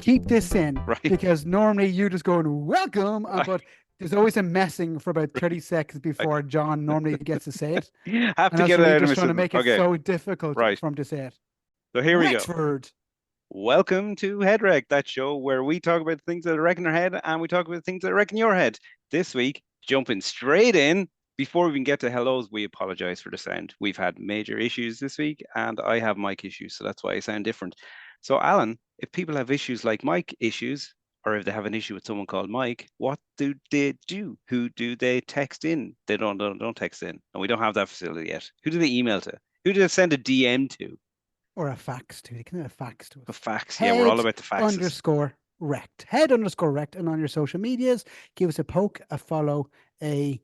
keep this in right? because normally you just go and welcome, but there's always a messing for about 30 seconds I before John normally gets to say it. have And to that's get for it me out of just my trying to system. make it Okay, so difficult right. for him to say it. So here we go. Wexford. Welcome to Headwreck, that show where we talk about things that wreck in our head and we talk about things that wreck in your head. This week, jumping straight in. Before we even get to hellos, we apologize for the sound. We've had major issues this week, and I have mic issues, so that's why I sound different. So, Alan, if people have issues like mic issues, or if they have an issue with someone called Mike, what do they do? Who do they text in? They don't text in, and we don't have that facility yet. Who do they email to? Who do they send a DM to? Or a fax to. You can have a fax to A us. fax. Yeah, we're all Head about the faxes. underscore rect. Head underscore rect. And on your social medias, give us a poke, a follow, I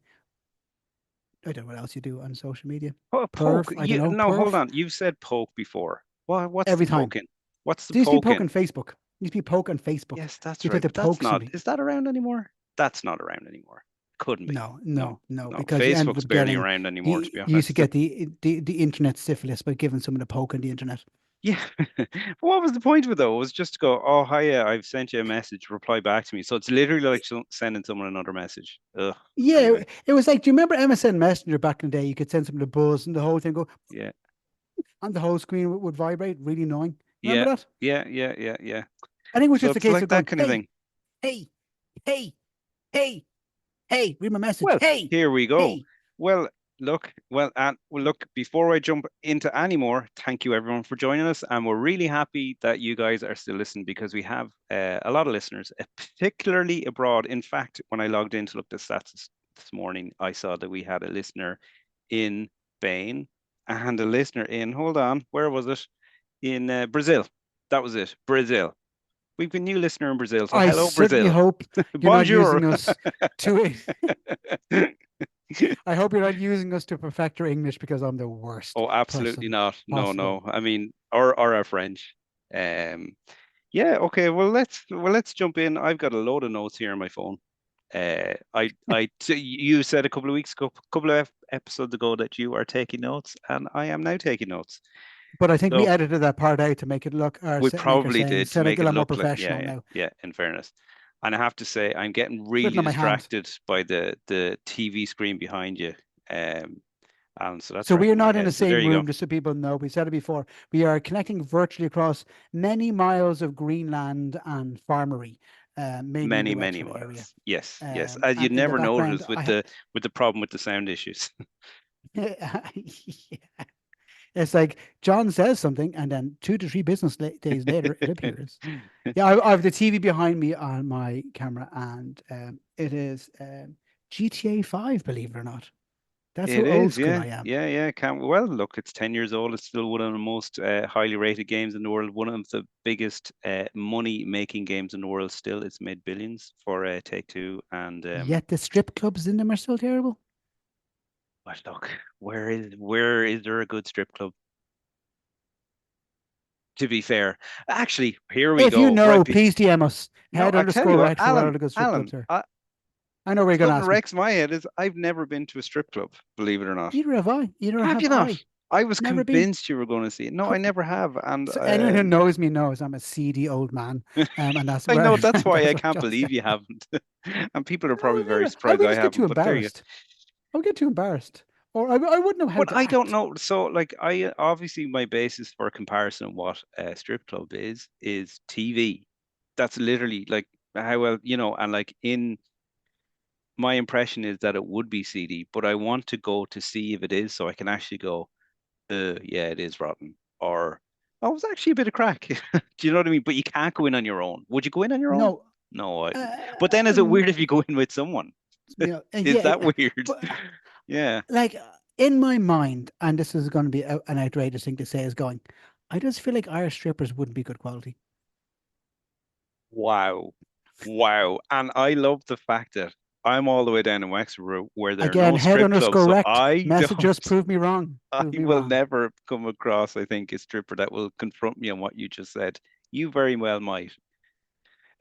don't know what else you do on social media. Oh, poke. Perf. I don't know. No, hold Perf. on. You've said poke before. What's the Every time. poking? What's the There used to be poke poking? on Facebook. Used to be poke on Facebook. Yes, that's You right. had to But that's poke not, somebody. is that around anymore? That's not around anymore. Couldn't be. No, No, no, no, no. because you ended Facebook's up barely getting around anymore, to you be used to honest. get the internet syphilis by giving someone a poke on the internet. Yeah. But what was the point of it though? It was just to go, oh, hiya, I've sent you a message, reply back to me. So it's literally like sending someone another message. Ugh. Yeah, Anyway, it was like, do you remember MSN Messenger back in the day? You could send someone a buzz and the whole thing go, yeah. and the whole screen would vibrate, really annoying. Remember Yeah. that? Yeah. I think it was So just a it's case like of that going, kind of hey, thing. hey, hey, hey, hey, read my message. Well, Hey, here we go. hey. Well, look, before I jump into any more, thank you everyone for joining us. And we're really happy that you guys are still listening because we have a lot of listeners, particularly abroad. In fact, when I logged in to look at the stats this morning, I saw that we had a listener in Spain and a listener in, hold on, where was it? In Brazil. That was it, Brazil. We've a new listener in Brazil. So I hello, certainly Brazil. hope you're not Bonjour. using us to, I hope you're not using us to perfect your English because I'm the worst Oh, absolutely person not. No, possible. no. I mean, or our French. Um, yeah, okay. Well let's jump in. I've got a load of notes here on my phone. You said a couple of weeks ago, a couple of episodes ago that you are taking notes, and I am now taking notes. But I think we So edited that part out to make it look, or we make our probably did sound to sound like make a it lot more look like, professional now. yeah, in fairness. And I have to say, I'm getting It's written really on my hand. distracted by the TV screen behind you. Um, and so that's So we are wrecking my not in head. the So there same you go. room, just so people know. We said it before. We are connecting virtually across many miles of Greenland and farmery, mainly in the Many Wexford area. miles. Yes. As you'd And in the never background, notice with the problem with the sound issues. yeah. It's like John says something, and then 2 to 3 business days later, it appears. Yeah, I have the TV behind me on my camera, and it is GTA 5, believe it or not. That's how It old is, school yeah, I am. yeah. Can't well look. It's 10 years old. It's still one of the most highly rated games in the world. One of the biggest money-making games in the world. Still, it's made billions for Take-Two. And Yet the strip clubs in them are still terrible. but look, where is there a good strip club? To be fair, actually, here we If you go. Right, know, please DM us. no, Head I tell underscore you what, rect for what Alan, other good strip Alan, clubs are. I know where you're going to something ask me. wrecks my head is I've never been to a strip club, believe it or not. Neither have I. Neither Have have you not? I. I was Never been. convinced you were going to see it. No, I never have. And So anyone who knows me knows I'm a seedy old man, and that's I where know that's why I that's what can't John believe said. you haven't. And people are No, probably very never. I surprised would I just get haven't. too But there you go. embarrassed. I would get too embarrassed, or I wouldn't know how But to I don't act. know. So, like, I obviously my basis for comparison of what a strip club is TV. That's literally like how well, and like in my impression is that it would be CD, but I want to go to see if it is, so I can actually go, yeah, it is rotten, or oh, it was actually a bit of crack. Do you know what I mean? But you can't go in on your own. Would you go in on your own? No, No, I wouldn't. But then is it um, weird if you go in with someone? Is yeah, that weird? but Yeah. like in my mind, and this is going to be an outrageous thing to say, is going. I just feel like Irish strippers wouldn't be good quality. Wow. Wow. And I love the fact that I'm all the way down in Wexford where there are Again, no head strip clubs. underscore So rect. I Message us, don't, prove me wrong. I Prove me will wrong. never come across, I think, a stripper that will confront me on what you just said. You very well might.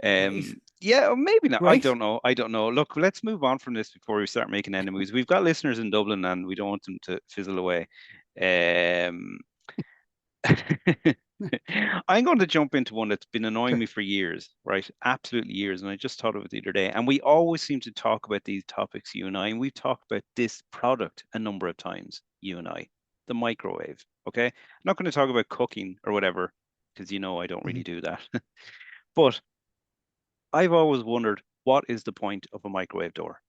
Great. Yeah, or maybe not. I Great. don't know. I don't know. Look, let's move on from this before we start making enemies. We've got listeners in Dublin and we don't want them to fizzle away. Um, I'm going to jump into one that's been annoying me for years, right? Absolutely years. And I just thought of it the other day. And we always seem to talk about these topics, you and I, and we've talked about this product a number of times, you and I, the microwave. Okay. I'm not going to talk about cooking or whatever, because you know I don't really Mhm. do that. But I've always wondered, what is the point of a microwave door?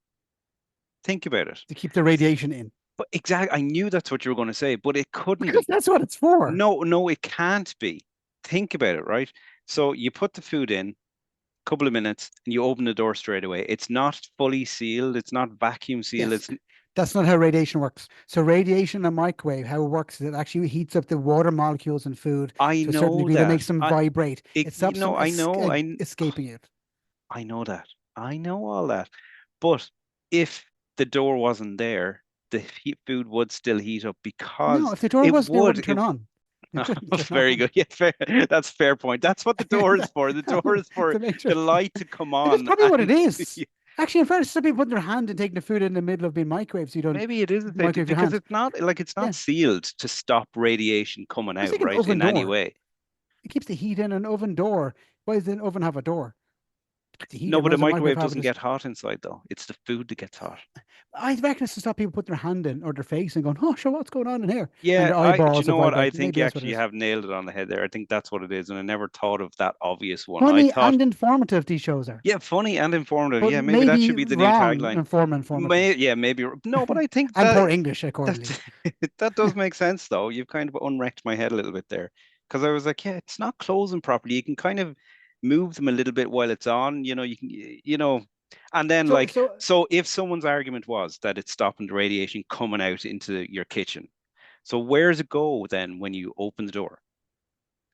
Think about it. To keep the radiation in. But exactly, I knew that's what you were going to say, but it couldn't Because be. that's what it's for. No, no, it can't be. Think about it, right? So you put the food in, couple of minutes, and you open the door straight away. It's not fully sealed. It's not vacuum sealed. Yes. It's That's not how radiation works. So radiation in a microwave, how it works is it actually heats up the water molecules in food I to a certain know degree that that. makes them vibrate. It You stops know, them oh, escaping it. I know that. I know all that. But if the door wasn't there, the food would still heat up No, because if the door it was there, it would. wouldn't turn on. It wouldn't turn Very on. good. Yeah, fair. That's a fair point. That's what the door is That- for. The door is for to make sure. the light to come And that's on. probably what it And is. Actually, in fairness, some people putting their hand and taking the food in the middle of being microwaved, so you don't maybe it is a safety microwave your because hands. it's not like it's not Yeah. sealed to stop radiation coming I was out, thinking right? oven In any door. way. It keeps the heat in an oven door. Why does an oven have a door? To keep the heat No, in. but Why the does a microwave microwave have doesn't it? get hot inside though. It's the food that gets hot. I reckon it's to stop people putting their hand in or their face and going, "Oh, sure, what's going on in here?" And Yeah, their do you eyeballs are know what? I vibrating. think Maybe you that's what it actually is. have nailed it on the head there. I think that's what it is. And I never thought of that obvious one. I Funny thought, and informative these shows are, yeah, funny and informative. but Yeah, maybe that should maybe be the new wrong, tagline. informative, Yeah, maybe. No, but I think and poor English that accordingly. that does make sense though. You've kind of unwrecked my head a little bit there. Because I was like, yeah, it's not closing properly. You can kind of move them a little bit while it's on, you can, and then So, like, so so if someone's argument was that it's stopping the radiation coming out into your kitchen, so where does it go then when you open the door?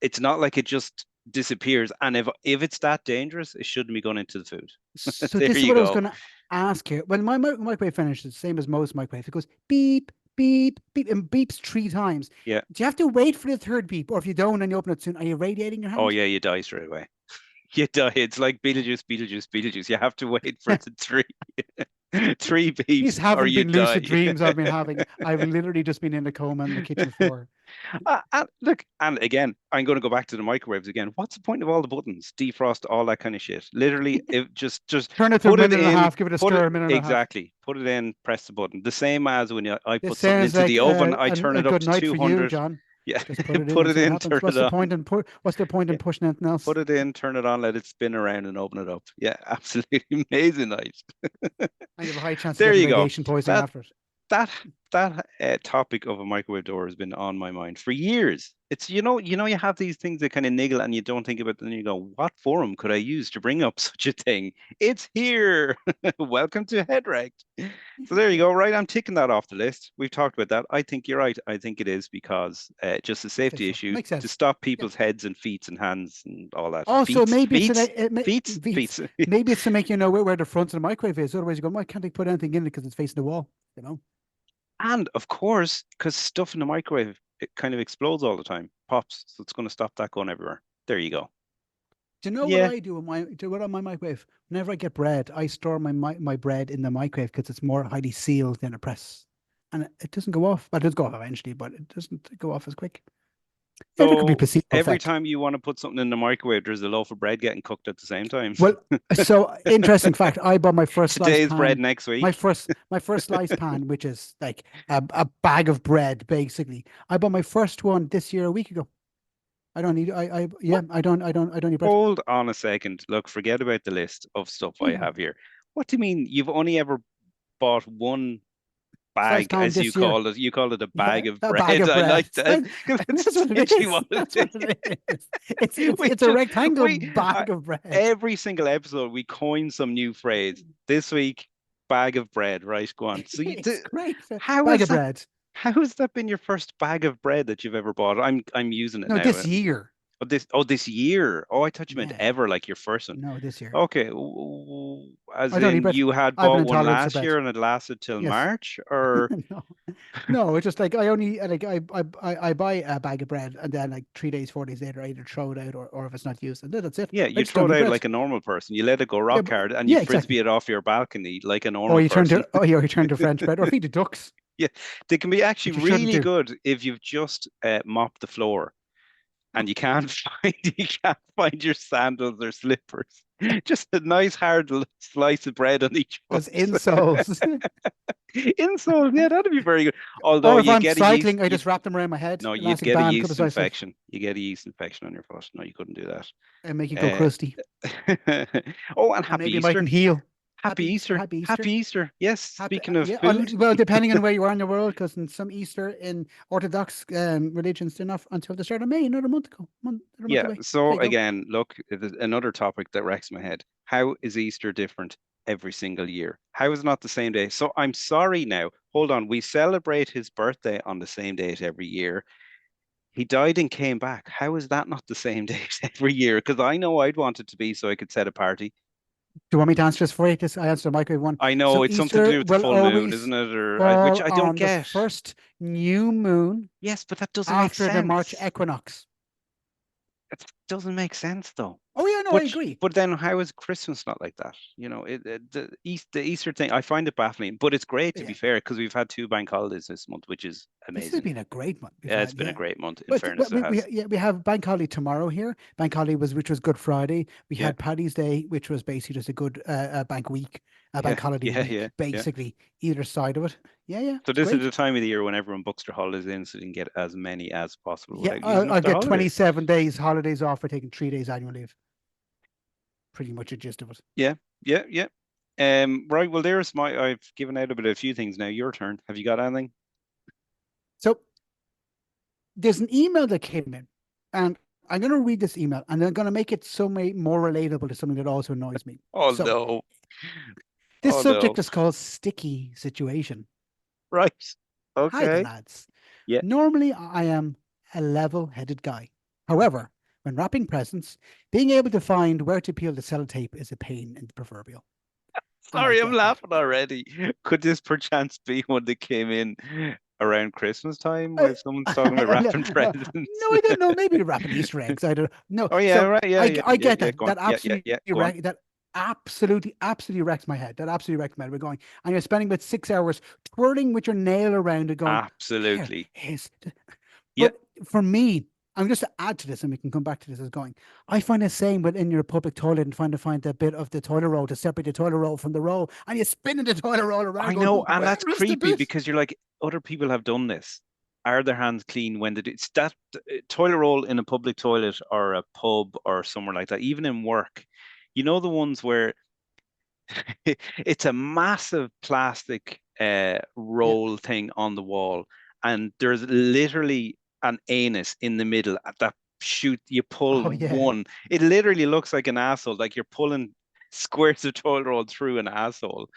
It's not like it just disappears. And if it's that dangerous, it shouldn't be going into the food. So There this is you what I was go. going to ask you. When my microwave finishes, same as most microwaves, it goes beep, beep, beep, and beeps 3 times. Yeah. Do you have to wait for the third beep, or if you don't and you open it soon, are you radiating your Oh hand? yeah, you die straight away. You die. It's like Beetlejuice, Beetlejuice, Beetlejuice. You have to wait for the three These beeps or haven't you been die. lucid dreams I've been having. I've literally just been in a coma on the kitchen floor. And look, and again, I'm going to go back to the microwaves again. What's the point of all the buttons, defrost, all that kind of shit? Literally, if just Turn it to a put it minute and a in, half, give it a put stir, it a minute and a half. exactly, put it in, press the button. The same as when I This put something sounds into like the oven, I turn a it up good to night for you, 200. John. Yeah, Just put it in put and it see what in, happens. turn it on. What's the point in Yeah, pushing anything else? put it in, turn it on, let it spin around and open it up. Yeah, absolutely amazing night. And you have a high chance of There getting you go. radiation poisoning That after it. that that topic of a microwave door has been on my mind for years. It's you have these things that kind of niggle and you don't think about them and you go, what forum could I use to bring up such a thing? It's here. Welcome to Headwrecked. So there you Yeah, go. Right, I'm ticking that off the list. We've talked about that. I think you're right. I think it is because just a I think safety so. issue Makes to sense. stop Yeah. people's heads and feet and hands and all that. Also, Feet, maybe it's feet, beats. feet. Maybe it's to make you know where the front of the microwave is. Otherwise, you go, why can't I put anything in it because it's facing the wall? You know. And of course, because stuff in the microwave, it kind of explodes all the time, pops. So it's going to stop that going everywhere. There you go. Do you know what Yeah. I do? Do what on my microwave? Whenever I get bread, I store my bread in the microwave because it's more highly sealed than a press, and it doesn't go off. But it does go off eventually, but it doesn't go off as quick. Yeah, there could be So placebo every effect. time you want to put something in the microwave, there's a loaf of bread getting cooked at the same time. Well, so interesting fact. I bought my first slice Today's bread pan, next week. my first slice pan, which is like a bag of bread, basically. I bought my first one this year a week ago. I don't need I yeah, What? I don't need bread. Hold on a second. Look, forget about the list of stuff I have here. What do you mean you've only ever bought one Slice bag, pan as you this year. call it? You call it a Yeah, bag of a bag bread. of I bread. like that because That's it's what it literally is. what it That's what it is. is. We It's a just rectangle we I, bag of bread. every single episode we coin some new phrase. This week, bag of bread. Right, go on. So It's great. how Bag is of that? bread. How has that been your first bag of bread that you've ever bought? I'm using it No, now. this year. This year. Oh, I thought you meant Yeah. ever, like your first one. No, this year. Okay, as I don't eat in bread. you had I have an bought one intolerance of last bread. year and it lasted till Yes. March, or No, no, it's just like I only like I buy a bag of bread and then like 3 days, 4 days later, I either throw it out or if it's not used, and then that's it. yeah, I you just throw don't it eat out bread. like a normal person. You let it go Yeah, rock hard and you yeah, frisbee exactly. it off your balcony like a Or normal you turn person. to you turn to French bread or feed the ducks, Yeah, they can be actually which you shouldn't really do. good if you've just mopped the floor and you can't find your sandals or slippers. Just a nice hard slice of bread on each foot. Those insoles. Insole, yeah, that'd be very good. Although Or if you I'm get a yeast, cycling, I just wrap them around my head, no, you'd elastic get a band, couple of yeast sizes, infection. You get a yeast infection on your foot. No, you couldn't do and make it go that. crusty. Oh, and And happy maybe it mightn't Easter. heal. Happy Easter. Happy Easter. Happy Easter. Yes, Happy, speaking of yeah. food. Well, depending on where you are in the world, because in some Easter in Orthodox religions, they're not until the start of May, another month ago, another month Yeah, away. There so you go. again, look, there's another topic that wrecks my head. How is Easter different every single year? How is it not the same day? So I'm sorry now. Hold on. We celebrate his birthday on the same date every year. He died and came back. How is that not the same date every year? Because I know I'd want it to be so I could set a party. Do you want me to answer this for you? This I answered the microwave one. I know So it's something to Easter do with the will full moon, always isn't it? Or which fall I don't on the get. first new moon Yes, but that doesn't make after the March sense. equinox. It doesn't make sense though. Oh yeah, no, I But agree. but then how is Christmas not like that? The Easter thing, I find it baffling, but it's great to be Yeah, fair because we've had two bank holidays this month, which is this has amazing. been a great month we've Yeah, it's had. been a Yeah. great month. In But fairness, it has. yeah, we have Bank Holiday tomorrow here. Bank Holiday which was Good Friday. We Yeah, had Paddy's Day, which was basically just a good bank week, a yeah, bank holiday yeah, yeah, week, yeah. basically either side of it. Yeah, yeah, So it's this is great. the time of the year when everyone books their holidays in, so they can get as many as possible Yeah, without using up I their get holidays. 27 days holidays off for taking 3 days annual leave. Pretty much a gist of it. Yeah, yeah, yeah. Right. Well, there's my. I've given out about a few things now. Your turn. Have you got anything? So there's an email that came in, and I'm going to read this email, and I'm going to make it so more relatable to something that also annoys me. Oh So no. this Oh no. subject is called sticky situation. Right. Hi, the Okay. lads. Yeah. Normally, I am a level-headed guy. However, when wrapping presents, being able to find where to peel the sellotape is a pain in the proverbial, and I Sorry, I'm get that. laughing already. Could this perchance be one that came in around Christmas time Uh, where someone's talking about no, wrapping no, presents? I don't know. Maybe they're wrapping Easter eggs. I don't know. No, Oh yeah, so right. Yeah, yeah, I yeah, get yeah. that. Go on. Yeah, yeah, yeah. Go on. That absolutely wrecks my head. That absolutely wrecks my head. We're going, and you're spending about 6 hours twirling with your nail around it, going, there Absolutely. is. Yeah. But for me, I'm just to add to this, and we can come back to this as going. I find the same within your public toilet and trying to find the bit of the toilet roll to separate the toilet roll from the roll, and you're spinning the toilet roll around, I going, know, and where that's is the creepy bit? because you're like, other people have done this. Are their hands clean when they do? It's that toilet roll in a public toilet or a pub or somewhere like that, even in work. You know the ones where it's a massive plastic Yeah. roll thing on the wall, and there's literally an anus in the middle at that shoot. You pull Oh yeah. one, it literally looks like an asshole, like you're pulling squares of toilet roll through an asshole.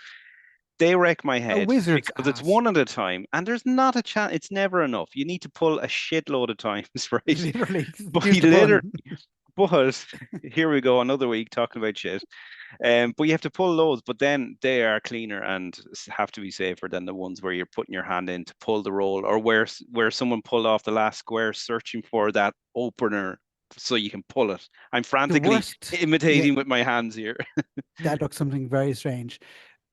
They wreck my A head wizard's because it's ass. one at a time, and there's not a chance. It's never enough. You need to pull a shitload of times, right? Literally, But excuse he the literally, pun. but here we go, another week talking about shit. But you have to pull those, but then they are cleaner and have to be safer than the ones where you're putting your hand in to pull the roll, or where someone pulled off the last square searching for that opener so you can pull it. I'm The frantically worst, yeah, imitating with my hands here. that looks something very strange.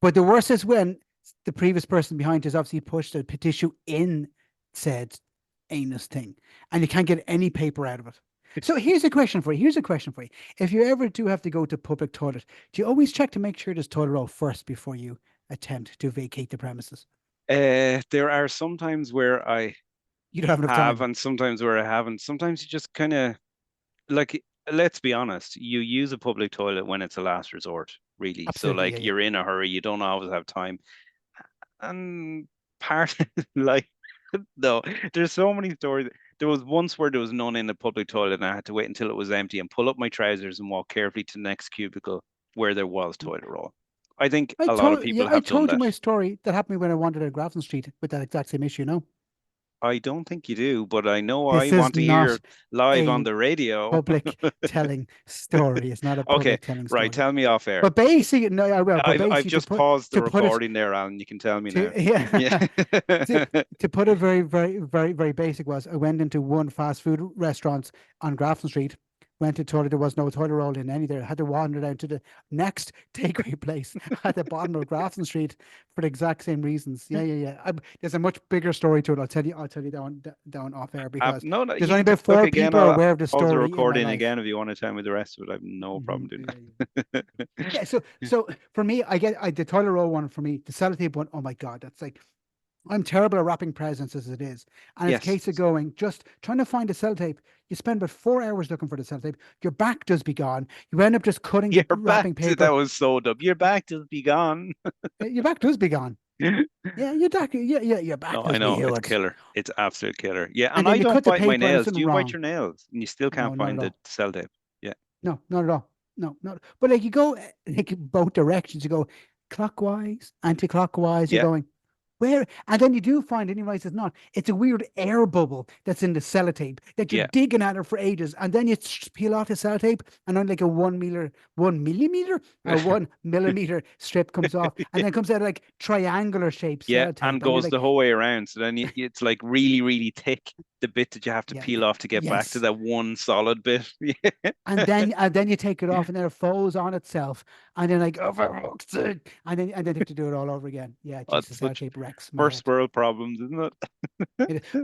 But the worst is when the previous person behind has obviously pushed a tissue in said anus thing, and you can't get any paper out of it. So here's a question for you. Here's a question for you. If you ever do have to go to public toilet, do you always check to make sure there's toilet roll first before you attempt to vacate the premises? There are sometimes where I You don't have enough have, time. and sometimes where I haven't. Sometimes you just kind of like, let's be honest, you use a public toilet when it's a last resort, really. So, Absolutely. Yeah, like, yeah. you're in a hurry, you don't always have time. And part, like, no, there's so many stories. There was once where there was none in the public toilet, and I had to wait until it was empty and pull up my trousers and walk carefully to the next cubicle where there was toilet roll. I think a lot of people I have done told you that. my story that happened to me when I wandered at Grafton Street with that exact same issue, no? I don't think you do, but I know I This is want to hear not live on a the radio. public telling story. It's not a Okay, public telling right. story. Tell me off air. But basically, no, I will. But I've basically, just paused the to put it recording there, Alan. You can tell me to now. Yeah. yeah to, to put it very basic was I went into one fast food restaurant on Grafton Street went to toilet. There was no toilet roll in any there. I had to wander down to the next takeaway place at the bottom of Grafton Street for the exact same reasons. Yeah, yeah, yeah. There's a much bigger story to it. I'll tell you down off air because No, no, there's you only can about look four again. people are I'll aware of the pause the story in my recording life. again if you want to tell me the rest of it. I have no problem doing Yeah, that. yeah. So for me, the toilet roll one for me, the sellotape one. Oh my God, that's like I'm terrible at wrapping presents as it is. And it's a Yes, case of going, just trying to find a sellotape. You spend about 4 hours looking for the sellotape. Your back does be gone. You end up just cutting you're the back wrapping to that paper. was so dumb. You're back to be gone. Your back does be gone. Yeah, your back No, I does be know it's huge. killer. It's absolute killer. Yeah, And and then I you don't cut the bite my paper and there's nails. Do something you bite wrong. your nails? And you still can't No, not find at the all. cell tape. Yeah, No, not at all. No, not. But like you go like both directions. You go clockwise, anti-clockwise. You're yeah, going where, and then you do find, and you realize it's not. It's a weird air bubble that's in the sellotape that you're yeah. digging at it for ages, and then you peel off the sellotape, and on like a 1 millimeter or 1 millimeter strip comes off, and then comes out like triangular shaped Yeah, and sellotape, and you're goes the like, whole way around. So then it's like really, really thick, the bit that you have to yeah, peel off to get back to yes. that one solid bit. And then you take it off, and then it folds on itself, and then like, oh, for fuck's sake, and then you have to do it all over again. Yeah, That's Jesus, such sellotape wrecks my first head. world problems, isn't it?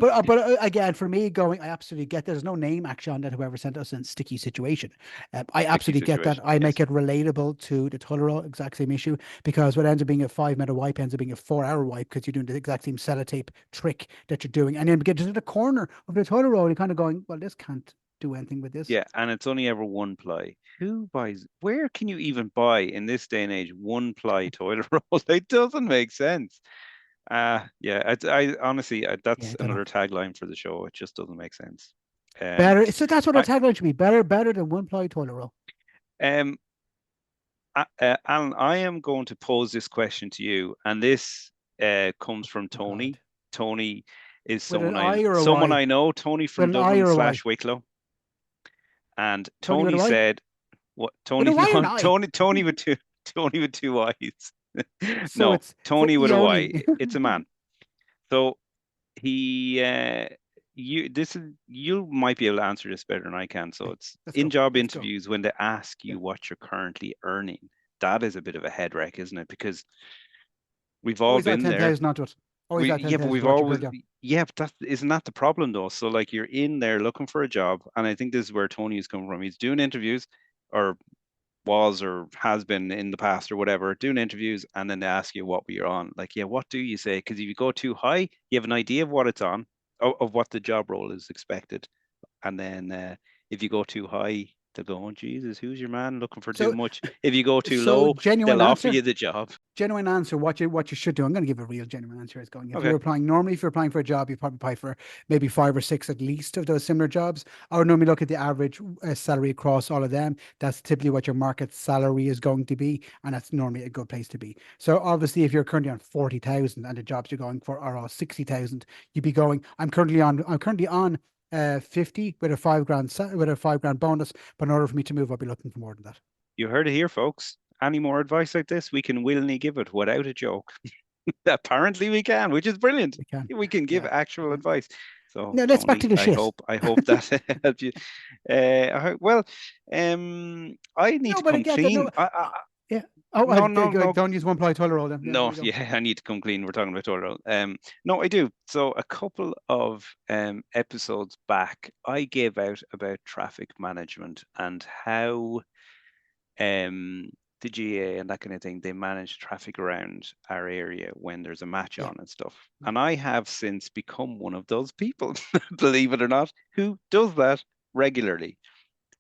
But again, for me, going, I absolutely get there's no name actually on that. Whoever sent us in sticky situation, I Sticky absolutely get that. situation. I Yes. make it relatable to the toilet roll, exact same issue, because what ends up being a 5 minute wipe ends up being a 4 hour wipe because you're doing the exact same sellotape trick that you're doing, and then get to the corner of the toilet roll, and you're kind of going, well, this can't do anything with this. Yeah, and it's only ever one ply. Who buys? Where can you even buy in this day and age one ply toilet roll? It doesn't make sense. Yeah, I honestly, Yeah, that's I don't know. another tagline for the show. It just doesn't make sense. Um, Better. So that's what our I tagline should be. Better than one ply toilet roll. um, Alan, I am going to pose this question to you, and this comes from Oh God. Tony. Tony is With an I or a someone Y? I know, Tony With from an I Dublin or a Y? slash Wicklow, and Tony with a Tony Y? said, "What With a Tony? Y or an No, I? Tony with two Tony with two Y's. So No, it's Tony with a Y. Ioni. It's a man. So he you might be able to answer this better than I can. So Okay, it's let's in go. job Let's go. interviews when they ask Yeah, you what you're currently earning. That is a bit of a head wreck, isn't it? Because we've all always add been ten there. thousand onto it. Always We add ten Yeah, but thousand we've to what you always currently are. yeah, but that isn't that the problem though. So like you're in there looking for a job, and I think this is where Tony is coming from. He's doing interviews, or was or has been in the past or whatever, doing interviews, and then they ask you what you're on. Like, yeah, what do you say? Because if you go too high, you have an idea of what it's on, of what the job role is expected, and then if you go too high, they'll go, "Oh Jesus, who's your man looking for too So much?" If you go too so low, genuine they'll offer answer. you the job. Genuine answer. What you should do. I'm going to give a real genuine answer. Is going. If Okay, you're applying normally, if you're applying for a job, you probably apply for maybe five or six at least of those similar jobs. I would normally look at the average salary across all of them. That's typically what your market salary is going to be, and that's normally a good place to be. So obviously, if you're currently on 40,000 and the jobs you're going for are all 60,000, you'd be going. I'm currently on 50 with a 5 grand with a 5 grand bonus. But in order for me to move, I'll be looking for more than that. you heard it here, folks. Any more advice like this, we can willingly give it without a joke. Apparently we can, which is brilliant. We can. We can give Yeah. actual Okay. advice. So Now let's back Tony, to the shit. I hope that helped you. Well, I need No, to but come again, clean. no, yeah. Oh, No, no, no, don't use one ply toilet roll then. Yeah, there no. you go. Yeah, I need to come clean. We're talking about total. No, I do. So a couple of episodes back, I gave out about traffic management and how um the GA and that kind of thing, they manage traffic around our area when there's a match Yeah, on and stuff. yeah. And I have since become one of those people, believe it or not, who does that regularly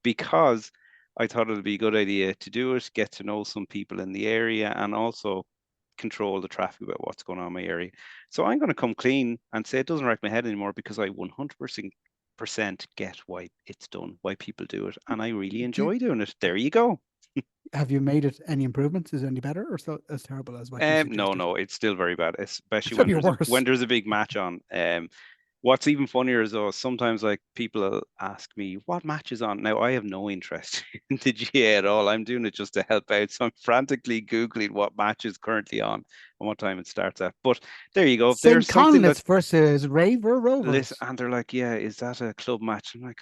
because I thought it would be a good idea to do it, get to know some people in the area, and also control the traffic about what's going on in my area. So I'm going to come clean and say it doesn't wreck my head anymore because I 100% get why it's done, why people do it, and I really Do enjoy doing it. There you go. have you made it any improvements? Is it any better or so as terrible as what you No, suggested? no, it's still very bad, especially It's gonna be when worse. there's a big match on. What's even funnier is though sometimes like people will ask me what match is on. Now I have no interest in the GA at all. I'm doing it just to help out, so I'm frantically googling what match is currently on and what time it starts at. But there you go. St. There's something that Conleth's versus Raver listen, Rovers. and they're like, yeah, is that a club match? I'm like,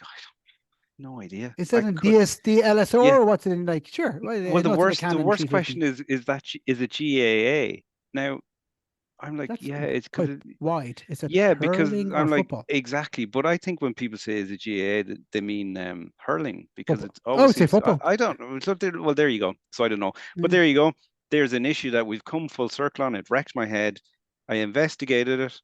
No idea. Is I that in could. DSD LSO Yeah. or what's it in like? Sure. Well, Well, I know it's in a the Canon worst question 350. is that is it GAA? Now I'm like, That's yeah, it's because quite wide. Is it yeah, because hurling or I'm like football? exactly. But I think when people say is it GAA, they mean hurling because Football. it's I would say obviously. football. I don't know. So well, there you go. So I don't know, but Mm. there you go. There's an issue that we've come full circle on. It wrecked my head. I investigated it,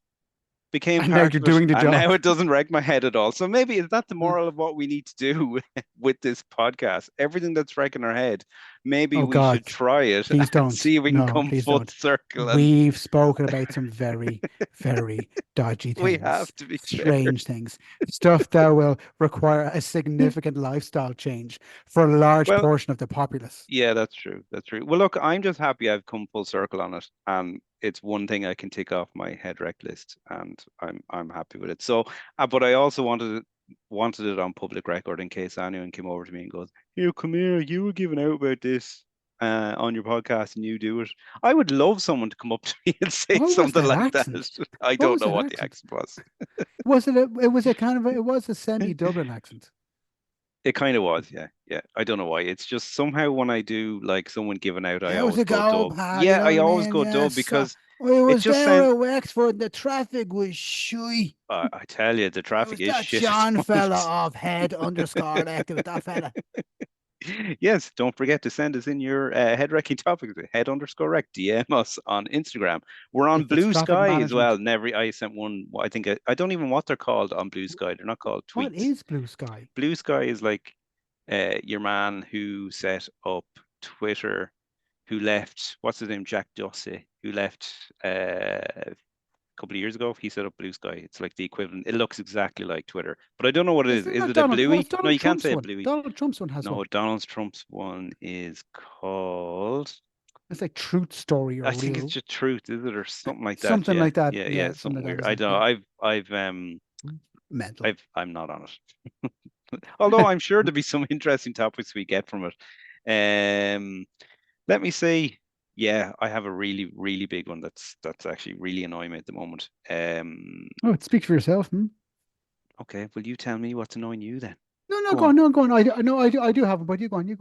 became And now part you're of it, doing the and job. now it doesn't wreck my head at all. So maybe is that the moral of what we need to do with this podcast? Everything that's wrecking our head, maybe Oh we God, should try it please and don't. see if we can No, come please full don't. circle. And We've spoken about some very, very dodgy we have things, to be fair. strange things, stuff that will require a significant lifestyle change for a large Well, portion of the populace. yeah, that's true. That's true. Well, look, I'm just happy I've come full circle on it, and it's one thing I can tick off my head rec list, and I'm happy with it. So, but I also wanted it on public record in case anyone came over to me and goes, "Here, come here, you were giving out about this on your podcast, and you do it." I would love someone to come up to me and say What was something that like that. accent? I What don't was know that what the accent? accent was. Was it a? It was a kind of. It was a semi-Dublin accent. It kind of was, yeah, yeah. I don't know why. It's just somehow when I do like someone giving out, I How's always it go go, dub. pal? You Yeah, know I what I always mean? go dub Yes. because We it was just there sounds. at Wexford. The traffic was shy. I tell you, the It traffic was is that shit at John the fella moment. of head underscore Eck. It was that fella. Yes, don't forget to send us in your head wrecking topics. Head underscore rec. DM us on Instagram. We're on If it's Blue traffic Sky as well. management, And every I sent one. I think I don't even what they're called on Blue Sky. They're not called what tweets. is blue sky? Blue Sky is like your man who set up Twitter, who left, what's his name, Jack Dorsey, who left a couple of years ago. He set up Blue Sky. It's like the equivalent. It looks exactly like Twitter, but I don't know what it is. Isn't Is that it a Donald? What's bluey? No, Donald you can't Trump's say a one? bluey. Donald Trump's one has one. No, Donald Trump's one is called. It's like truth story or I think it's real, just truth, is it, or something like that? something Yeah, like that. yeah, yeah, Yeah, something something like weird. that, I isn't it? don't know. Yeah, mental. I'm not on it. Although I'm sure there'll be some interesting topics we get from it. Um, let me see. Yeah, I have a really, really big one that's actually really annoying me at the moment. Oh, speak for yourself. Hmm? Okay, will you tell me what's annoying you then? No, no, Go go on. on, no, go on. I do have it, but you go on, jump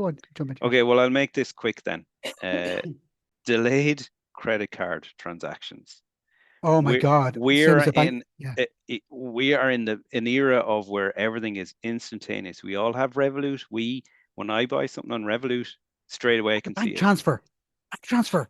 into yours. Okay, well, I'll make this quick then. Uh, delayed credit card transactions. Oh my We're God, same we're as a bank. in Yeah, we are in the an era of where everything is instantaneous. We all have Revolut. When I buy something on Revolut, straight away I the can see it. bank transfer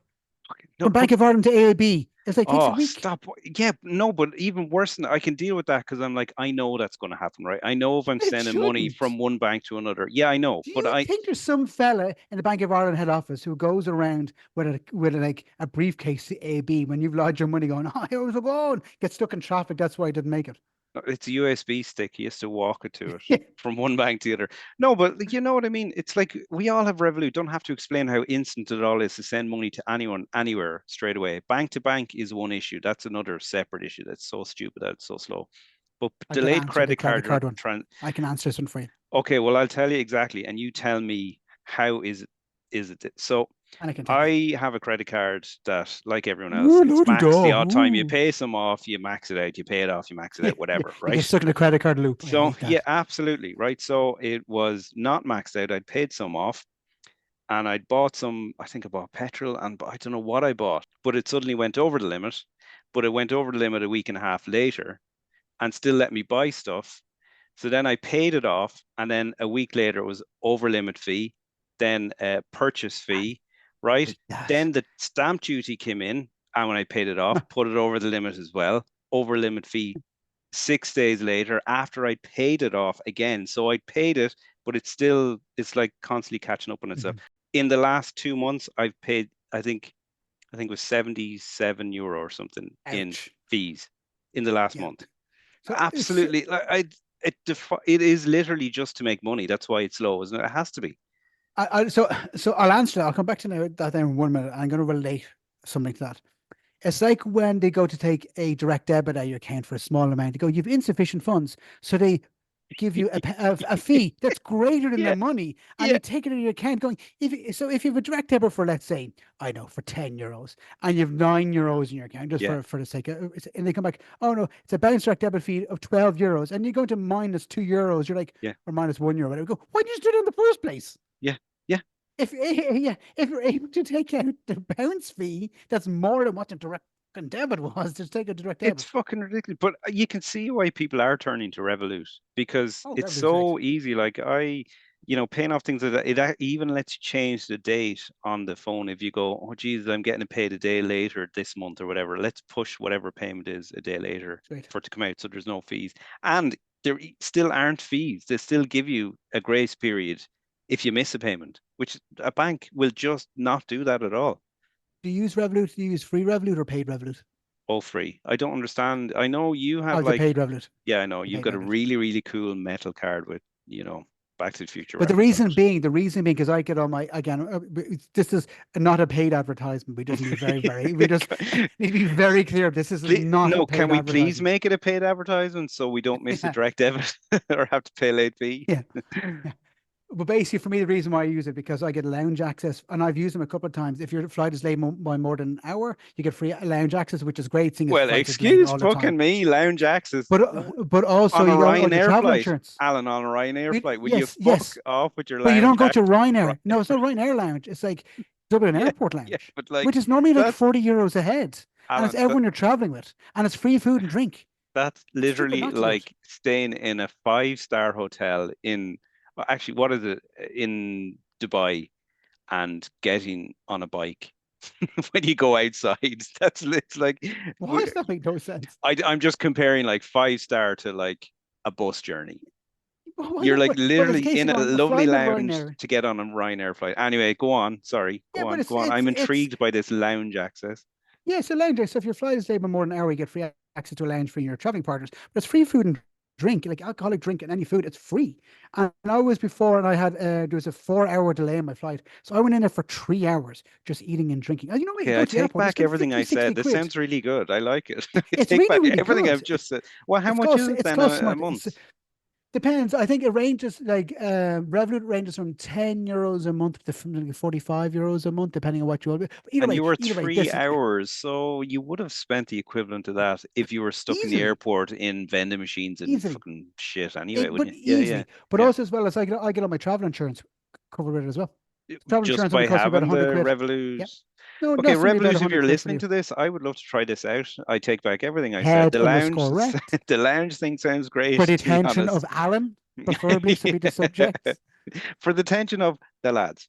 No, from but Bank of Ireland to AAB. It's like takes a oh, week. stop. Yeah, no, but even worse than that, I can deal with that because I'm like, I know that's going to happen, right? I know if I'm It sending money shouldn't. from one bank to another. Yeah, I know, Do but you think there's some fella in the Bank of Ireland head office who goes around with like a briefcase to AB when you've lodged your money going, oh, how's it going? Get stuck in traffic. That's why I didn't make it. it's a USB stick. He has to walk it to it from one bank to the other. No, but like, you know what I mean? It's like we all have Revolut. Don't have to explain how instant it all is to send money to anyone, anywhere, straight away. Bank to bank is one issue. That's another separate issue. That's so stupid that it's so slow. But I can delayed answer the credit credit card card one. trans. I can answer this one for you. Okay, well, I'll tell you exactly, and you tell me how is it? So And I can tell you. I have a credit card that, like everyone else, Ooh, it's Lordy maxed the da. odd time you Ooh. pay some off, you max it out, you pay it off, you max it Yeah, out, yeah. whatever, You get right? stuck in a credit card loop. I So hate yeah, that. absolutely, right. So it was not maxed out. I'd paid some off, and I'd bought some. I think I bought petrol, and I don't know what I bought, but it suddenly went over the limit. But it went over the limit a week and a half later, and still let me buy stuff. So then I paid it off, and then a week later it was over limit fee, then a purchase I fee, right? hate that. Then the stamp duty came in, and when I paid it off, put it over the limit as well, over limit fee 6 days later after I paid it off again. So I paid it, but it's like constantly catching up on itself. Mhm. In the last 2 months, I've paid, I think it was €77 or something in Ouch. fees in the last Yeah. month. So it's Absolutely. It is literally just to make money. That's why it's low, isn't it? It has to be. so I'll answer that. I'll come back to that in 1 minute. I'm going to relate something to that. It's like when they go to take a direct debit out of your account for a small amount. They go, you've insufficient funds. So they give you a fee that's greater than the Yeah, money, and yeah, they take it in your account. Going, if you have a direct debit for, let's say, I know, for €10, and you have €9 in your account, just yeah, for the sake of, and they come back, oh no, it's a bounce direct debit fee of €12, and you go to minus €2. You're like, yeah, or minus €1. Whatever. Go, why did you just do it in the first place? yeah, yeah. If yeah, if you're able to take out the bounce fee, that's more than what the direct debit was. Just take a direct It's debit. fucking ridiculous. But you can see why people are turning to Revolut because Oh, it's Revolut's right. so easy. Like paying off things like that, even lets you change the date on the phone. If you go, oh, Jesus, I'm getting it paid a day later this month or whatever, let's push whatever payment is a day later Right. for it to come out so there's no fees. And there still aren't fees. They still give you a grace period if you miss a payment, which a bank will just not do that at all. Do you use Revolut? Do you use free Revolut or paid Revolut? All free. I don't understand. I know you have Oh, the like, paid Revolut. yeah, I know The you've paid got a Revolut. really, really cool metal card with, Back to the Future But the reference on reason being, because I get on my, again, this is not a paid advertisement. We just need we just it. need to be very clear. This is Please, not a no, can paid we please advertisement. make it a paid advertisement so we don't miss a Yeah, direct debit or have to pay late fee? yeah, yeah. But basically, for me, the reason why I use it because I get lounge access, and I've used them a couple of times. If your flight is late by more than an hour, you get free lounge access, which is great. Seeing as Well, flights are delayed excuse all the time. fucking me, lounge access But also on a you go, oh, your Ryanair travel flight. insurance. Alan, on a Ryanair flight, will you Yes, fuck yes. off with your But you lounge don't go to access on Ryanair. No, it's Ryanair? not Ryanair Lounge. It's like Dublin Yeah, Airport yeah, Lounge, but like which is normally like that's €40 a head. And it's Alan. everyone you're traveling with. And it's free food and drink. That's It's stupid literally not to do it. like staying in a five-star hotel in, actually, what is it, in Dubai and getting on a bike when you go outside. It's like, Why does that make no sense? I'm just comparing like five-star to like a bus journey. Why You're not? like Well, it's a literally case in of a going, lovely flying with lounge Ryanair. to get on a Ryanair flight. Anyway, go on. Sorry. Yeah, but Go on. I'm intrigued by this lounge access. yeah, it's a lounge. So if your flight is late by more than an hour, you get free access to a lounge for your traveling partners. But it's free food and drink, like alcoholic drink and any food. It's free. And I was before, and I had there was a 4 hour delay in my flight, so I went in there for 3 hours just eating and drinking. And you know what? You Okay, go I to the take airport, it's back like everything 50, I 60 said. This quid. sounds really good. I like it. I It's take really, back really everything I've good. just said. Well, how much is it It's then called a smart. month? Depends. I think it ranges like Revolut ranges from €10 a month to like €45 a month, depending on what you want. But And you were either way, three this is hours, so you would have spent the equivalent of that if you were stuck in the easily, airport in vending machines and easily, fucking shit anyway, but wouldn't you? Yeah, yeah, easily. But yeah. also as well as I get all my travel insurance covered with it as well. Travel Just insurance only by costs me about having 100 the quid. Revolut. Yeah. No, Okay, less than me about Revolut, if 100 you're quid for listening you. to this, I would love to try this out. I take back everything I said. Head The lounge, underscore rect the lounge thing sounds great, for the to be attention of honest. Alan, preferably to be the Yeah. subject. For the attention of the lads.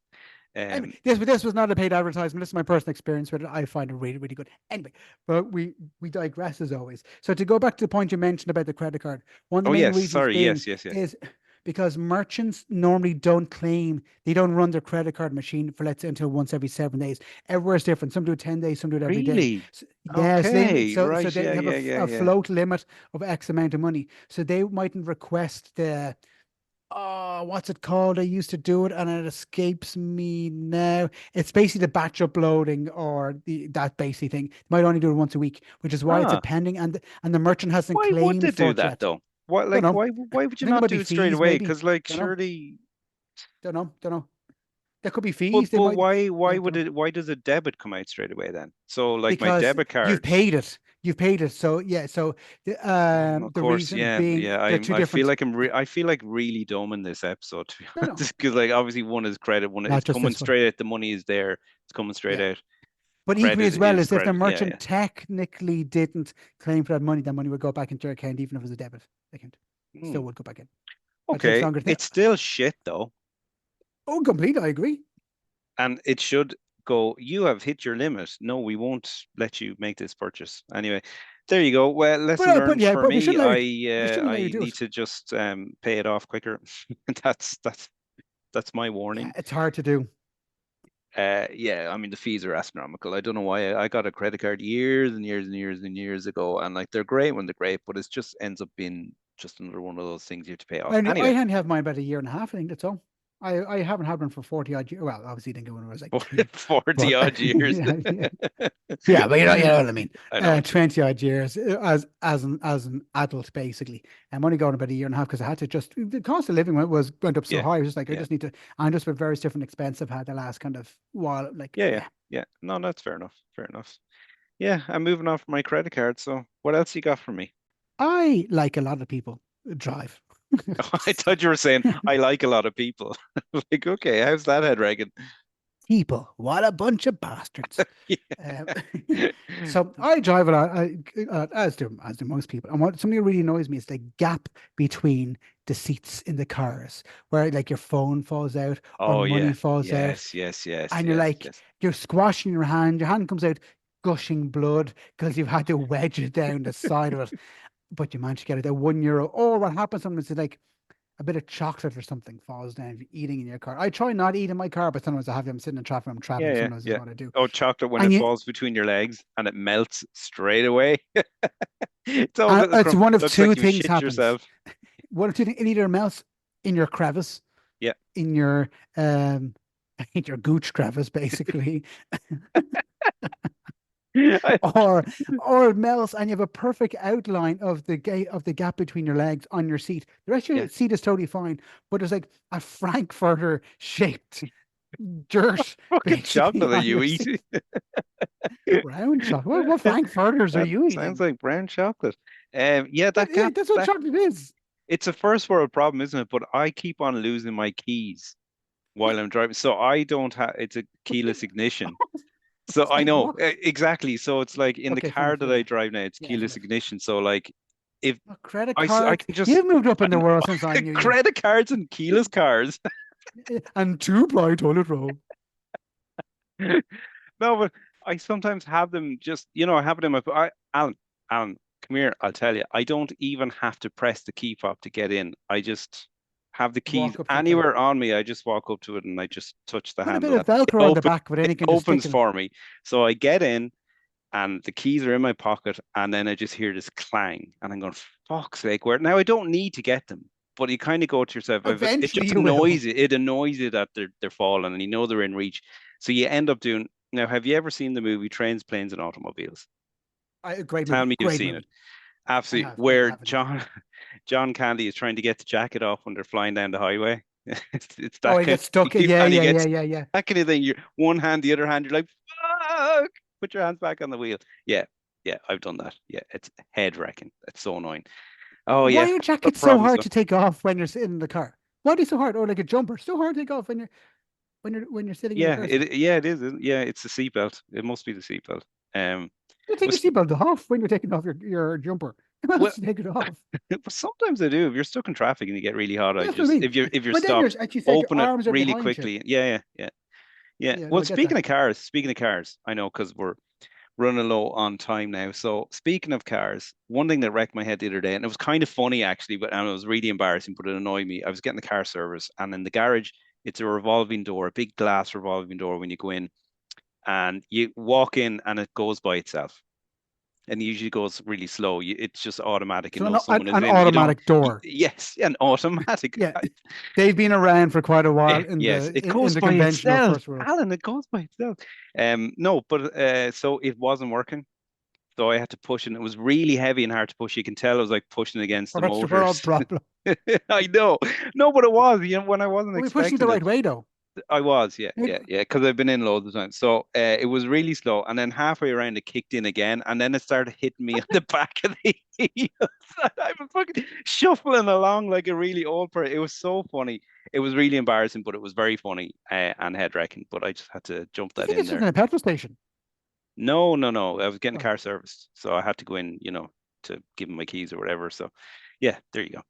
Anyway, Um, this was not a paid advertisement. This is my personal experience with it. I find it really, really good. Anyway, but we digress as always. So to go back to the point you mentioned about the credit card, one of the oh main yes, reasons sorry, being yes, yes, yes. is because merchants normally don't claim they don't run their credit card machine for let's say until once every 7 days. Everywhere's different. Some do it 10 days, some do it every day. Really? So, yeah, Okay, so right, they yeah, have yeah, yeah, a yeah. float limit of X amount of money. So they mightn't request the what's it called? I used to do it and it escapes me now. It's basically the batch uploading or that basic thing. You might only do it once a week, which is why it's a Ah, pending and the merchant hasn't why would they claimed for do it that yet. though? What, Don't like, know. why would I you think it not might do be it straight fees, away? maybe. Because like Don't know. surely, Don't know. There could be fees. They but might, why yeah, would don't know. it? Why does a debit come out straight away then? So like my Because debit you've card. paid it. You've paid it. So yeah, so Of the course, reason yeah, being yeah. they're two I feel different. like I feel like really dumb in this episode, to be No, no, honest. Because like obviously one is credit, one is not just coming this one. straight out. The money is there. It's coming straight Yeah. out. But equally Credit as well is as if the credit. Yeah, yeah. merchant technically didn't claim for that money would go back into your account, even if it was a debit account. Hmm. Still would go back in. But it takes Okay, longer to think. it's still shit though, Oh, complete. I agree. and it should go. You have hit your limit. No, we won't let you make this purchase. Anyway, there you go. Well, lesson But learned yeah, for but me. we shouldn't allow you I to do need it. to just pay it off quicker. That's my Yeah, warning. it's hard to do. Yeah, I mean the fees are astronomical. I don't know why I got a credit card years and years and years and years ago, and like they're great when they're great, but it just ends up being just another one of those things you have to pay off. I Anyway, only have mine about a year and a half. I think that's all. I haven't had one for 40 odd years. Well, obviously didn't get one when I was like two, 40 but odd years. yeah, yeah. Yeah, but you know what I mean. I know what you mean. 20 odd years as an adult, basically. I'm only going about a year and a half because I had to just the cost of living went up so Yeah. high. I was just like, I Yeah. just need to, and just with various different expense I've had the last kind of while, like, Yeah. Yeah. yeah. Yeah. No, that's fair enough. Fair enough. Yeah, I'm moving on from my credit card. So what else you got for me? I, like a lot of people, drive. I thought you were saying I like a lot of people. Like, okay, how's that head wrecking? People, what a bunch of bastards. Um, Yeah. so I drive a lot, as do most people. And what something that really annoys me is the gap between the seats in the cars, where like your phone falls out or Oh money yeah. falls out, Yes, yes, yes, and you're yes, like yes. you're squashing your hand comes out gushing blood because you've had to wedge it down the side of it, but you manage to get it at €1. Or what happens sometimes is like a bit of chocolate or something falls down if you're eating in your car. I try not to eat in my car, but sometimes I have them sitting in traffic. I'm Yeah, traveling. yeah, Sometimes is yeah. what I do. Oh, chocolate when And it you, falls between your legs and it melts straight away. It's all little it's crumb. one of Looks like two you've things shit happens. yourself. One of two things. It either melts in your crevice, Yeah. in your in your gooch crevice, basically, I- or it melts and you have a perfect outline of the gap between your legs on your seat. The rest of yeah. your seat is totally fine, but there's like a Frankfurter shaped dirt Fucking basically chocolate are on you your eating? seat. Brown chocolate. What Frankfurters are you Sounds eating? like brown chocolate. Yeah, that Yeah, gap that's what that chocolate is. it's a first world problem, isn't it? But I keep on losing my keys while Well, I'm driving. So I don't have it's a but keyless then, ignition. So it's I like know what? exactly. So it's like in the Okay, fair car enough. that Yeah, I yeah, drive now, it's yeah. Fair keyless enough. ignition. So like if Well, credit I cards. can just You've moved up in the and world since I knew you. credit cards and keyless cars. And two-ply toilet roll. No, but I sometimes have them just, I have it in Alan, come here. I'll tell you, I don't even have to press the key fob to get in. I just have the keys Walk up to the car. anywhere on me. I just walk up to it and I just touch the Put a bit handle of and it Velcro on the open, back, but then it you can just stick opens it. for me. So I get in and the keys are in my pocket and then I just hear this clang and I'm going, fuck's sake, where now I don't need to get them. But you kind of go to yourself, it Eventually, just you will. annoys you. It annoys you that they're falling and you know they're in reach. So you end up doing. Now, have you ever seen the movie Trains, Planes, and Automobiles? Great Tell movie. me you've Great seen it. movie. I Absolutely. have. I Where have indeed. John Candy is trying to get the jacket off when they're flying down the highway. It's Oh, that he kind gets stuck. of, Yeah, and he yeah, yeah, gets yeah, yeah. that kind of thing. You one hand, the other hand, you're like, fuck, put your hands back on the wheel. Yeah, yeah, I've done that. Yeah, it's head wrecking. It's so annoying. Oh Why yeah, are the jackets so problems hard though. to take off when you're sitting in the car? Why are they so hard? Or like a jumper, so hard to take off when you're sitting in the Yeah, car still. yeah, it is. Yeah, it's the seatbelt. It must be the seatbelt. Um, You take but your seatbelt off when you're taking off your jumper. Who well, else to take it off? but sometimes I do. If you're stuck in traffic and you get really hot, I That's what I just mean. if you're But then stopped, as you said, your open it arms are really behind you. quickly. Yeah, yeah, yeah, yeah. Yeah, no, Well, I get that. speaking of cars, I know because we're running low on time now. So speaking of cars, one thing that wrecked my head the other day, and it was kind of funny actually, but and it was really embarrassing, but it annoyed me. I was getting the car service, and in the garage, it's a revolving door, a big glass revolving door when you go in, and you walk in, and it goes by itself. And it usually goes really slow. It's just automatic. You So know someone is an in. You don't. automatic door. Yes, an automatic. Yeah, they've been around for quite a while in Yes, the it in goes the by conventional itself, first world. Alan. It goes by itself. No, but so it wasn't working. So I had to push it. And it was really heavy and hard to push. You can tell I was like pushing against the First world motors. problem. I know. No, but it was, when I wasn't Are we pushing the expecting right it. way though? I was, yeah, Maybe, yeah, yeah, because I've been in loads of times. So it was really slow, and then halfway around it kicked in again, and then it started hitting me on the back of the heels. And I was fucking shuffling along like a really old person. It was so funny. It was really embarrassing, but it was very funny and head wrecking. But I just had to jump do you that think in this was there. in a petrol station? No, no, no. I was getting the Oh, car serviced, so I had to go in, to give him my keys or whatever. So, yeah, there you go.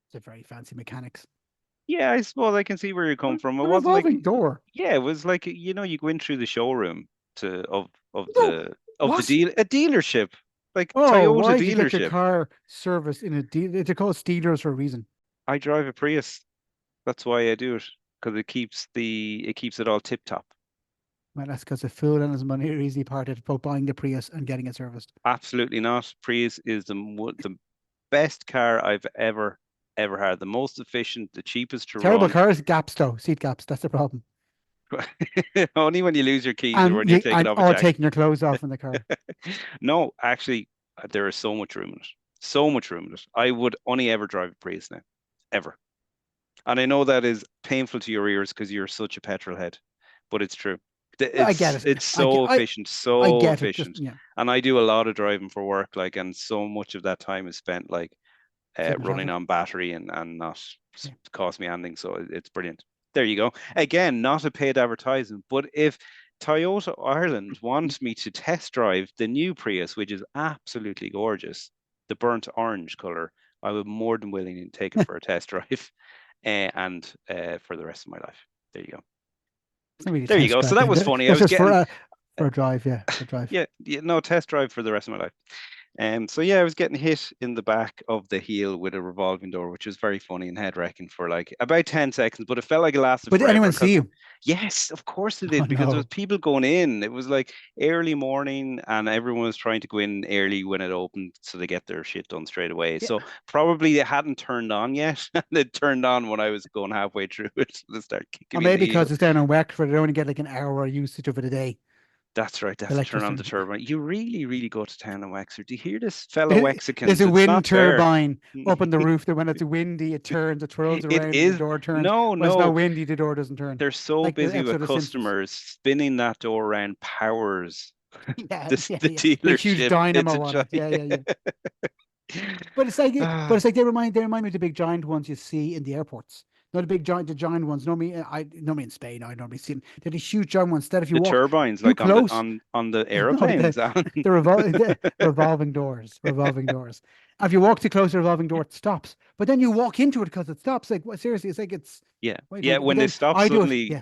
it's a very fancy mechanics. Yeah, I suppose I can see where you come from. It A wasn't like, revolving door. yeah, it was like, you go in through the showroom to No, of the what? dealership, like Oh, Toyota why did you get your dealership. car serviced in a deal? They're called Steelers for a reason. I drive a Prius. That's why I do it because it keeps it all tip top. Well, that's because a fool and his money are easily parted about buying the Prius and getting it serviced. Absolutely not. Prius is the best car I've ever had. The most efficient, the cheapest to Terrible run. cars, gaps though, seat gaps. That's the problem. Only when you lose your keys or when you're taking And off a or jacket. taking your clothes off in the car. No, actually, there is so much room in it. So much room in it. I would only ever drive a Prius now, ever. And I know that is painful to your ears because you're such a petrol head, but it's true. Yeah, I get It's it. I get so efficient, I so get it. Just efficient. yeah, And I do a lot of driving for work, like, and so much of that time is spent like sitting in running traffic. on battery and not Yeah. cost me anything. So it's brilliant. There you go. Again, not a paid advertisement, but if Toyota Ireland wants me to test drive the new Prius, which is absolutely gorgeous, the burnt orange color, I would more than willing to take it for a test drive, and for the rest of my life. There you go. It's not really a There you test go. So drive. that was funny. I That's was just getting for a drive. Yeah, for a drive. yeah, yeah, no test drive for the rest of my life. So yeah, I was getting hit in the back of the heel with a revolving door, which was very funny and head wrecking for like about 10 seconds, but it felt like it lasted But did forever anyone see because you? yes, of course it Oh did, because there was no. people going in. It was like early morning and everyone was trying to go in early when it opened so they get their shit done straight away. Yeah. So probably it hadn't turned on yet. And it turned on when I was going halfway through it. So they start kicking Or me in the maybe heel. because it's down on Wexford, they only get like an hour usage of it a day. That's right. They have to turn on the Electricity. turbine. You really, really go to town on Wexford. Do you hear this, fellow There's Wexicans? a It's wind not fair. turbine up on the roof that when it's windy, it turns, it twirls It around, and the is door turns. no, When it's not no. windy, the door doesn't turn. They're so Like the busy with episode of Simpsons. customers spinning that door around powers Yeah, this yeah, the yeah. Big huge dealership. It's a dynamo on it. giant. Yeah, yeah, yeah. But it's like but Ah, it's like they remind me of the big giant ones you see in the airports. Not the giant ones. Normally, I normally in Spain, I normally see them. They're the huge giant ones. That if you the walk turbines, too like on the close, on the no, aeroplanes. Alan. the revolving doors, revolving doors. And if you walk too close to the revolving door, it stops. But then you walk into it because it stops. Like what, seriously, it's like it's Yeah, why are you yeah. trying to? But When they then stop I do it. suddenly, Yeah.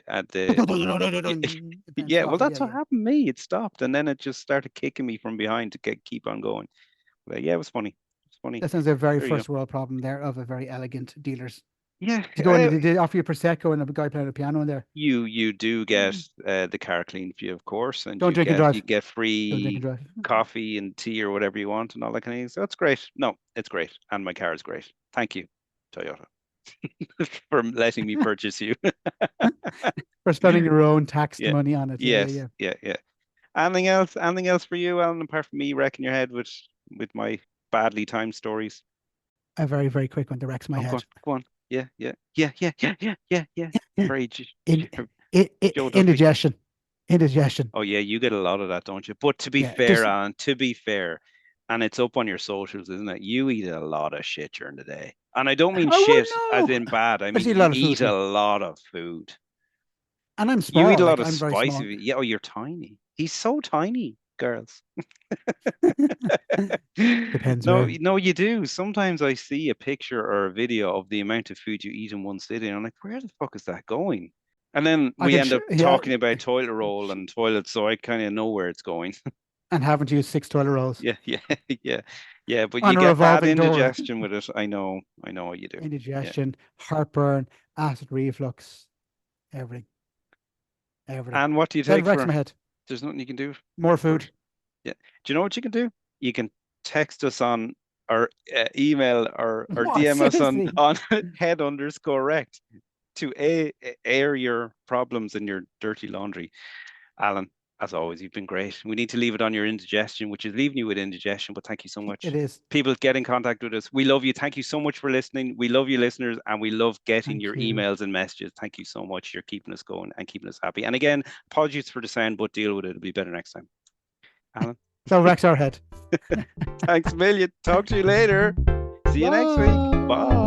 at the yeah, It then yeah. Well, stops. that's Yeah, what yeah. happened to me. It stopped, and then it just started kicking me from behind to keep on going. But yeah, it was funny. It was funny. That sounds a very There you go. first world problem there of a very elegant dealers. Yeah, To go in and they offer you prosecco and a guy playing a piano in there. you do get the car cleaned for you, of course, and Don't drink and you drive. get Don't drink and free drive. coffee and tea or whatever you want and all that kind of thing. So that's great. No, it's great, and my car is great. Thank you, Toyota, for letting me purchase you. For spending your own taxed Yeah. money on it. Yeah, yeah, Yes. yeah. Yeah. Yeah. Anything else? Anything else for you, Alan? Apart from me wrecking your head with my badly timed stories. A very, very quick one that wrecks my Oh, go on. head. Go on. Yeah. Yeah. Yeah. Yeah. Yeah. Yeah. Yeah. Yeah. Yeah. Very In, Joe Duffy. indigestion. Indigestion. Oh yeah, you get a lot of that, don't you? But to be Yeah. fair, Just Alan, to be fair, and it's up on your socials, isn't it? You eat a lot of shit during the day. And I don't mean I shit wouldn't as know. in bad. I I just mean eat a you lot of food, eat a yeah. lot of food. And I'm You eat small, a lot like of I'm very small. spicy. Yeah, oh, you're tiny. He's so tiny, girls. Depends No, where. no, you do. Sometimes I see a picture or a video of the amount of food you eat in one sitting, and I'm like, where the fuck is that going? And then I we can end up yeah. talking about toilet roll and toilets, so I kind of know where it's going. And haven't used 6 toilet rolls Yeah, yeah, yeah, yeah. But you on a get bad revolving door. indigestion with it. I know what you do. Yeah. Indigestion, heartburn, acid reflux, everything. Everything. And what do you That take wrecks for? my head. There's nothing you can do More for food. it. Yeah. Do you know what you can do? You can text us on or email or What? DM us Seriously? on head underscore rect to air your problems and your dirty laundry. Alan, as always, you've been great. We need to leave it on your indigestion, which is leaving you with indigestion, but thank you so It much. is. People, get in contact with us. We love you. Thank you so much for listening. We love you, listeners, and we love getting Thank your you. emails and messages. Thank you so much. You're keeping us going and keeping us happy. And again, apologies for the sound, but deal with it. It'll be better next time. Alan, So wrecks our head. thanks a million. Talk to you later. See you next week. Bye. Bye.